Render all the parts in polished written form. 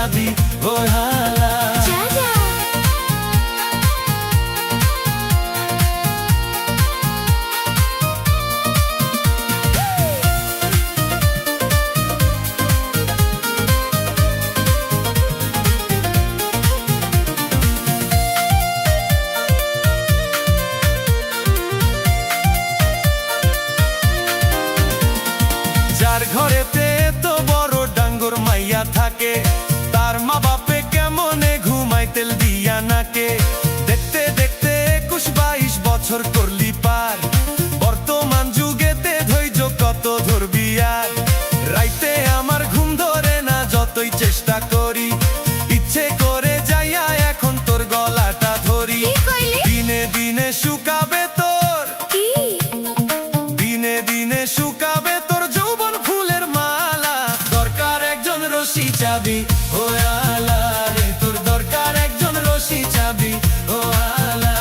চাবি ও হালা। যার ঘরেতে তো বড় ডাঙ্গর মাইয়া থাকে, তার মা বাপে কেমনে ঘুমাই তেল দিয়া নাকে। দেখতে দেখতে 21-22 বছর করলি পার, বর্তমান যুগেতে ধৈর্য কত ধরবি আর। রাইতে আমার ঘুম ধরে না যতই চেষ্টা করি, ইচ্ছে করে যাইয়া এখন তোর গলাটা ধরি। দিনে দিনে শুকাবে তোর, দিনে দিনে শুকাবে তোর যৌবন ফুলের মালা। দরকার একজন রশি চাবি ও আলা রে, তোর দরকার একজন রশি চাবি ও আলা।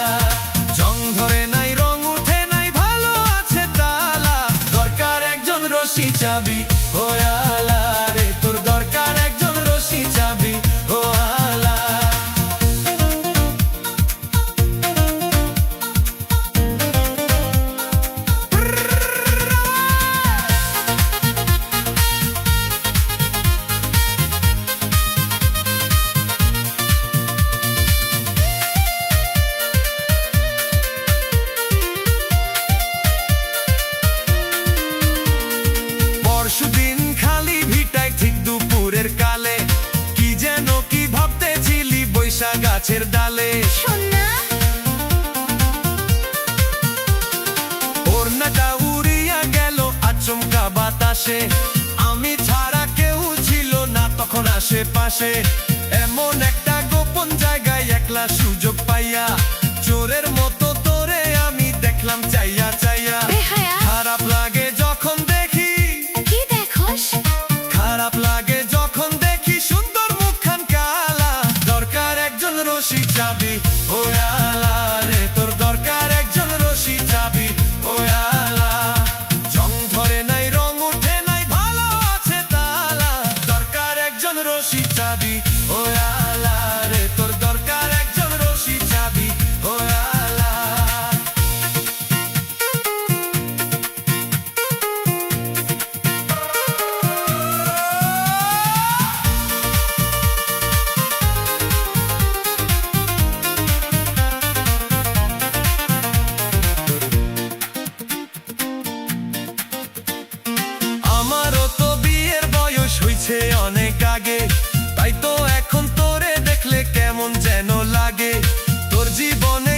জং ধরে নাই, রং উঠে নাই, ভালো আছে তালা। দরকার একজন রশি চাবি ও আলা রে, তোর দরকার একজন রশি চাবি ও আলা। পরশুদিন খালি ভিটায় ঠিক দুপুরের কালে, কি যেন কি ভাবতেছিলি বৈশা গাছের ডালে। ওড়নাটা উড়িয়া গেল আচমকা বাতাসে, আমি ছাড়া কেউ ছিল না তখন আশেপাশে। এমন একটা গোপন জায়গায় একলা সুযোগ পাইয়া, চোরের মতো তোরে আমি দেখলাম চাইয়া চাইয়া। খারাপ লাগে যখন দেখি, খারাপ লাগে যখন দেখি সুন্দর মুখখান কালা। দরকার একজন রশি চাবি ও আলা রে, তোর দরকার একজন রশি চাবি ও আলা। জং ধরে নাই, রং উঠে নাই, ভালো আছে তালা। দরকার একজন রশি চাবি ও আলা রে, তোর দরকার একজন রশি চাবি ও আলা। আমারও তো বিয়ের বয়স হইছে অনেক আগে, তাই তো এখন তোরে দেখলে কেমন যেন লাগে। তোর জীবনে